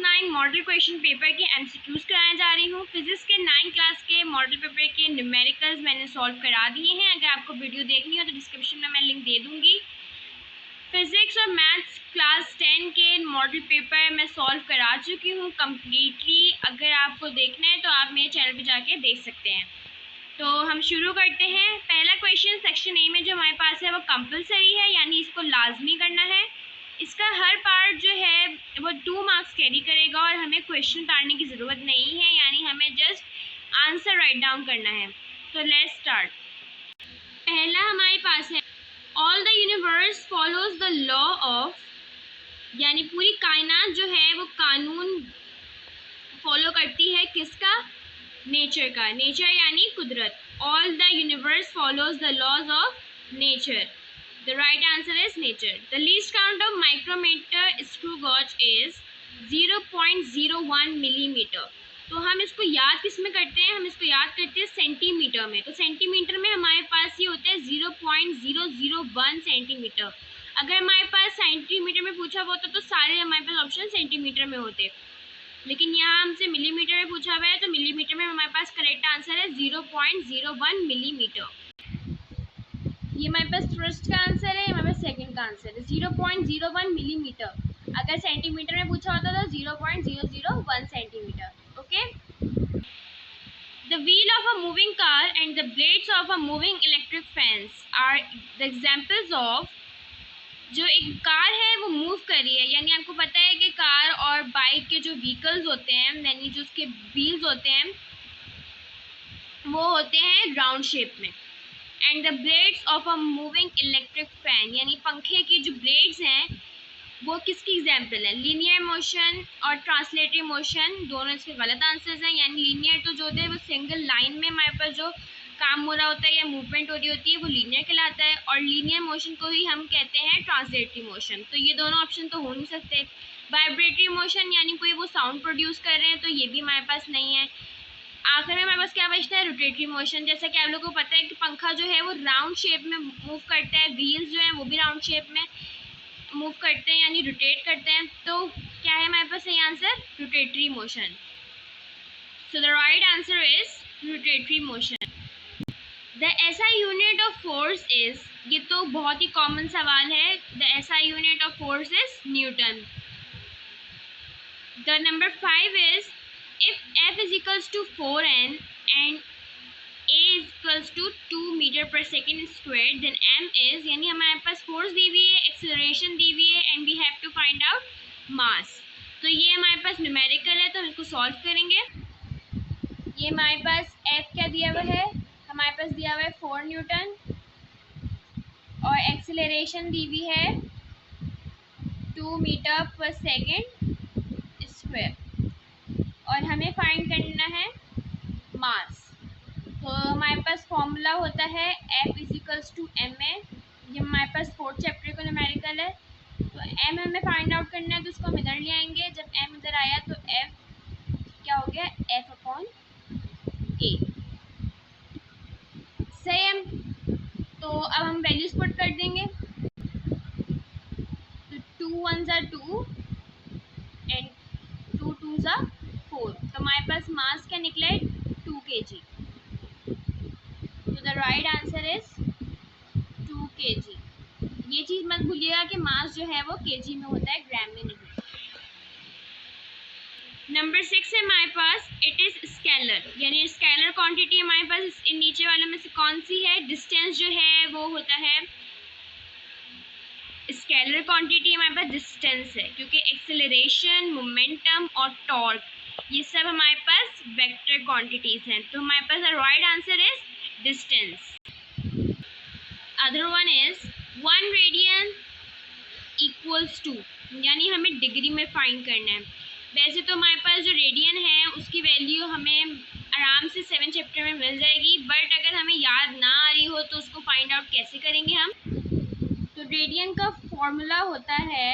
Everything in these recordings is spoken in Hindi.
9 मॉडल क्वेश्चन पेपर के एमसीक्यूज कराने जा रही हूँ। फिजिक्स के 9 क्लास के मॉडल पेपर के न्यूमेरिकल्स मैंने सॉल्व करा दिए हैं। अगर आपको वीडियो देखनी हो तो डिस्क्रिप्शन में मैं लिंक दे दूँगी। फिजिक्स और मैथ्स क्लास 10 के मॉडल पेपर मैं सॉल्व करा चुकी हूँ कम्प्लीटली। अगर आपको देखना है तो आप मेरे चैनल पर जाके देख सकते हैं। तो हम शुरू करते हैं। पहला क्वेश्चन सेक्शन ए में जो हमारे पास है वो कंपलसरी है, यानी इसको लाजमी करना है। इसका हर पार्ट जो है वो 2 मार्क्स कैरी करेगा और हमें क्वेश्चन उतारने की ज़रूरत नहीं है, यानी हमें जस्ट आंसर राइट डाउन करना है। तो लेट्स स्टार्ट। पहला हमारे पास है all the universe follows the law of, यानी पूरी कायनात जो है वो कानून फॉलो करती है किसका? नेचर का। नेचर यानी कुदरत। All the universe follows the laws of nature. The right answer is nature. The least count of micrometer screw gauge is 0.01 millimeter. तो हम इसको याद किस में करते हैं? हम इसको याद करते हैं सेंटीमीटर में। तो सेंटीमीटर में हमारे पास ये होते हैं 0.001 सेंटीमीटर। अगर हमारे पास सेंटीमीटर में पूछा हुआ होता तो सारे हमारे पास ऑप्शन सेंटीमीटर में होते, लेकिन यहाँ हमसे मिलीमीटर में पूछा हुआ है तो मिलीमीटर में हमारे पास करेक्ट आंसर है 0.01 मिलीमीटर। ये हमारे पास फर्स्ट का आंसर है, हमारे पास सेकंड का आंसर है 0.01 मिलीमीटर। अगर सेंटीमीटर में पूछा होता तो 0.001 centimetre. Okay. The wheel of a moving car and the blades of a moving electric fans are the examples of. जो एक कार है वो मूव कर रही है, यानी आपको पता है कि कार और बाइक के जो व्हीकल्स होते हैं, यानी जो उसके व्हील्स होते हैं वो होते हैं राउंड शेप में। And the blades of a moving electric fan, यानी पंखे की जो ब्लेड्स हैं वो किसकी एग्जाम्पल है? लीनियर मोशन और ट्रांसलेटरी मोशन, दोनों इसके गलत आंसर्स हैं। यानी लीनियर तो जो होता है वो सिंगल लाइन में हमारे पास जो काम हो रहा होता है या मूवमेंट हो रही होती है वो लीनियर कहलाता है, और लीनियर मोशन को ही हम कहते हैं ट्रांसलेटरी मोशन। तो ये दोनों ऑप्शन तो हो नहीं सकते। वाइब्रेटरी मोशन यानी कोई वो साउंड प्रोड्यूस कर रहे हैं, तो ये भी हमारे पास नहीं है। आखिर में हमारे पास क्या बचता है? Rotatory motion. जैसा कि आप लोगों को पता है कि पंखा जो है वो राउंड शेप में मूव करता है, व्हील्स जो हैं वो भी राउंड शेप में मूव करते हैं, यानी रोटेट करते हैं। तो क्या है हमारे पास सही answer? Rotatory motion. So the right answer is rotatory motion. The SI unit of force is, ये तो बहुत ही कॉमन सवाल है। The SI unit of force is newton. The number 5 is if F is equals to 4n and A is equals to 2 metre पर second square, then M is, यानी हमारे पास फोर्स दी हुई है, एक्सेलरेशन दी हुई है, and we have to find out mass. तो ये हमारे पास न्यूमेरिकल है तो हम इसको सॉल्व करेंगे। ये हमारे पास F क्या दिया हुआ है? हमारे पास दिया हुआ है 4 न्यूटन और एक्सेलरेशन दी हुई है 2 मीटर पर सेकेंड स्क्वायर, और हमें फाइंड करना है मास। तो हमारे पास फॉर्मूला होता है F is equals to M A. ये हमारे पास 4th चैप्टर का न्यूमेरिकल है। तो M हमें फाइंड आउट करना है तो उसको हम इधर ले आएंगे। जब M इधर आया तो F क्या हो गया? F upon A। सही है। तो अब हम वैल्यूज पुट कर देंगे। तो 2 1 ज़ा 2 एंड 2 2 ज़ा 4। तो हमारे पास मास क्या निकला है? 2 kg। तो the right answer is 2 kg। ये चीज़ मत भूलिएगा कि मास जो है वो केजी में होता है, ग्राम में नहीं। नंबर 6 है हमारे पास इट इज स्केलर, यानी स्केलर क्वांटिटी हमारे पास इन नीचे वालों में से कौन सी है? डिस्टेंस जो है वो होता है, स्केलर क्वांटिटी हमारे पास डिस्टेंस है, क्योंकि एक्सेलरेशन, मोमेंटम और टॉर्क ये सब हमारे पास वेक्टर क्वांटिटीज हैं। तो हमारे पास the right answer is distance. Other one is 1 radian equals to, यानी हमें डिग्री में फाइंड करना है। वैसे तो हमारे पास जो रेडियन है उसकी वैल्यू हमें आराम से 7 चैप्टर में मिल जाएगी, बट अगर हमें याद ना आ रही हो तो उसको फाइंड आउट कैसे करेंगे हम? तो रेडियन का फॉर्मूला होता है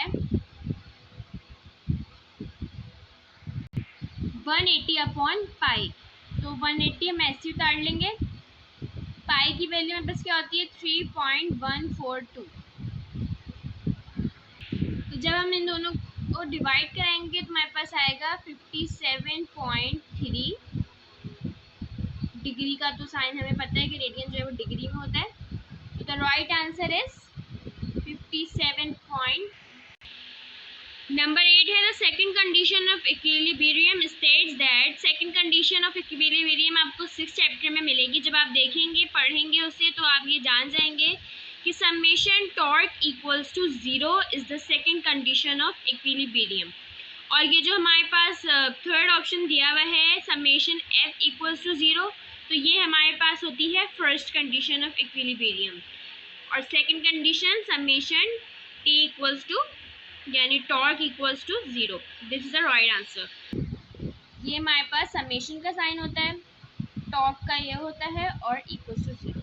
180 अपॉन पाई। तो 180 हम ऐसे उतार लेंगे। पाई की वैल्यू हमारे पास क्या होती है? 3.142। तो जब हम इन दोनों को डिवाइड कराएंगे तो हमारे पास पास आएगा 57.3 डिग्री का। तो साइन हमें पता है कि रेडियन जो है वो डिग्री में होता है। तो the right answer is 57 point. Number 8 है the second condition of equilibrium states that. Second condition of equilibrium आपको 6th चैप्टर में मिलेगी। जब आप देखेंगे पढ़ेंगे उसे तो आप ये जान जाएंगे कि summation torque equals to 0 is the second condition of equilibrium. और ये जो हमारे पास थर्ड ऑप्शन दिया हुआ है समेशन एफ इक्वल्स टू 0, तो ये हमारे पास होती है फर्स्ट कंडीशन ऑफ इक्विलिब्रियम। और second condition summation T equals to यानी torque equals to 0। This is the right answer. ये हमारे पास समेशन का साइन होता है, टॉर्क का ये होता है और equals to 0।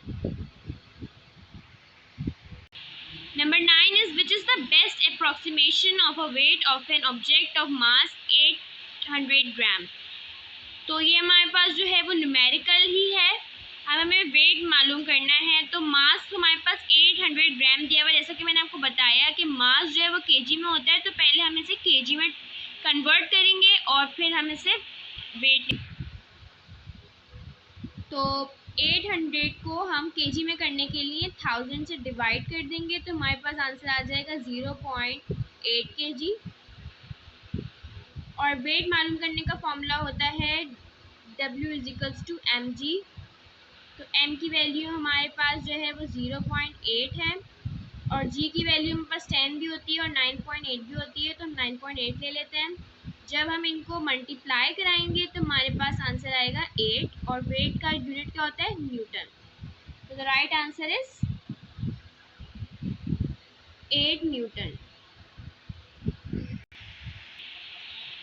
Number 9 is which is the best approximation of a weight of an object of mass 800 gram. तो ये हमारे पास जो है वो न्यूमेरिकल ही है। अब हमें वेट मालूम करना है। तो मास हमारे पास 800 ग्राम दिया हुआ है। जैसा कि मैंने आपको बताया कि मास जो है वो केजी में होता है, तो पहले हम इसे केजी में कन्वर्ट करेंगे और फिर हम इसे वेट। तो 800 को हम केजी में करने के लिए 1000 से डिवाइड कर देंगे, तो हमारे पास आंसर आ जाएगा 0.8 kg। और वेट मालूम करने का फॉर्मूला होता है W = mg। तो m की वैल्यू हमारे पास जो है वो 0.8 है और g की वैल्यू हमारे पास 10 भी होती है और 9.8 भी होती है। तो हम 9.8 ले लेते हैं। जब हम इनको मल्टीप्लाई कराएंगे तो हमारे पास आंसर आएगा 8 और वेट का यूनिट क्या होता है न्यूटन। तो the right answer is 8 Newton.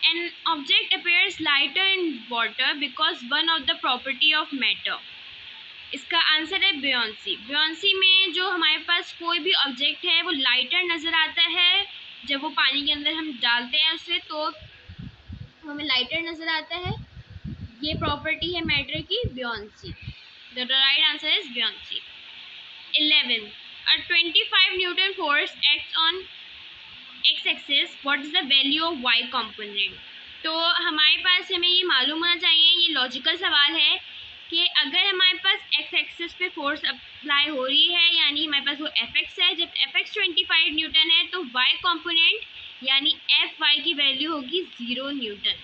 An object appears lighter in water because one of the property of matter। इसका आंसर है ब्योंसी। ब्योंसी में जो हमारे पास कोई भी ऑब्जेक्ट है वो लाइटर नज़र आता है। जब वो पानी के अंदर हम डालते हैं उसे तो हमें लाइटर नज़र आता है। ये प्रॉपर्टी है मैटर की, buoyancy. The right answer is buoyancy. 11 a 25 newton force acts on X axis, what is the value of Y component. तो हमारे पास हमें ये मालूम होना चाहिए, ये लॉजिकल सवाल है कि अगर हमारे पास एक्स एक्सिस पे फोर्स अप्लाई हो रही है यानी हमारे पास वो एफ एक्स है। जब एफ एक्स 25 न्यूटन है तो वाई कंपोनेंट यानी एफ वाई की वैल्यू होगी 0 Newton.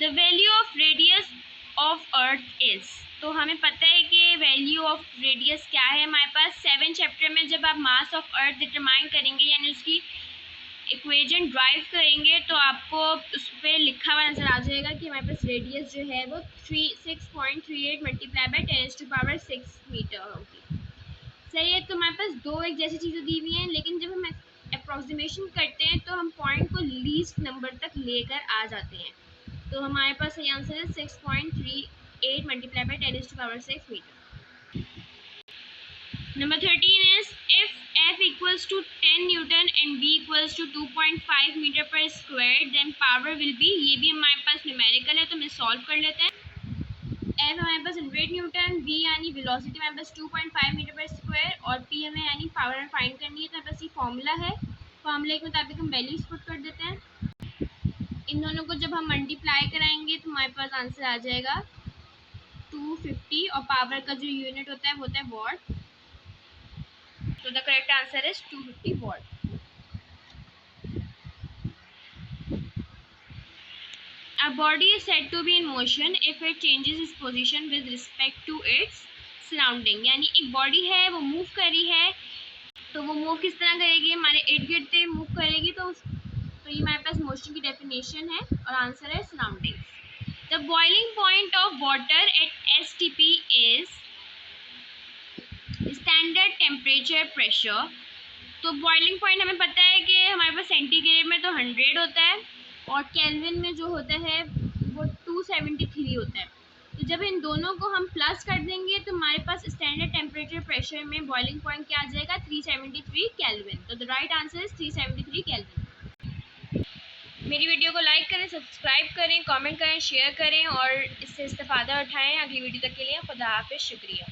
The value of radius of earth is. तो हमें पता है कि वैल्यू ऑफ रेडियस क्या है हमारे पास 7th चैप्टर में। जब आप मास ऑफ अर्थ डिटरमाइन करेंगे यानी उसकी इक्वेशन ड्राइव करेंगे तो आपको उस पर लिखा हुआ नजर आ जाएगा कि हमारे पास रेडियस जो है वो 6.38 मल्टीप्लाई बाय 10⁻6 मीटर होगी। सही है। तो हमारे पास दो एक जैसी चीज़ें दी हुई हैं, लेकिन जब हम अप्रोक्सीमेशन करते हैं तो हम पॉइंट को लीस्ट नंबर तक लेकर आ जाते हैं। तो हमारे पास सही आंसर है 6.38 multiply by 10⁻6 metre. Number 13 is if F equals to 10 Newton and V equals to 2.5 metre पर square then power will be। ये भी हमारे पास न्यूमेरिकल है तो हम सॉल्व कर लेते हैं। F हमारे पास 100 न्यूटन, V यानी वेलोसिटी हमारे पास 2.5 मीटर पर स्क्वायर और P हमें यानी पावर फाइंड करनी है। तो हमारे पास ये फॉर्मूला है, फॉर्मूले के मुताबिक हम वैल्यूज पुट कर देते हैं। इन दोनों को जब हम मल्टीप्लाई कराएंगे तो हमारे पास आंसर आ जाएगा 250 और पावर का जो यूनिट होता है वो होता है what. So the correct answer is 250 watt. A body is said to be in motion if it changes its position with respect to its surrounding। यानी एक बॉडी है वो मूव कर रही है तो वो मूव किस तरह करेगी, हमारे इर्द गिर्द मूव करेगी। तो ये हमारे पास मोशन की डेफिनेशन है और आंसर है surroundings. The boiling point of water at STP is standard temperature pressure. तो बॉइलिंग पॉइंट हमें पता है कि हमारे पास सेंटीग्रेड में तो 100 होता है और केल्विन में जो होता है वो 273 होता है। तो जब इन दोनों को हम प्लस कर देंगे तो हमारे पास स्टैंडर्ड टेम्परेचर प्रेशर में बॉइलिंग पॉइंट क्या आ जाएगा 373 केल्विन। तो the right answer is 373 kelvin. मेरी वीडियो को लाइक करें, सब्सक्राइब करें, कमेंट करें, शेयर करें और इससे इस्तेफादा उठाएं। अगली वीडियो तक के लिए खुदा हाफिज़, शुक्रिया।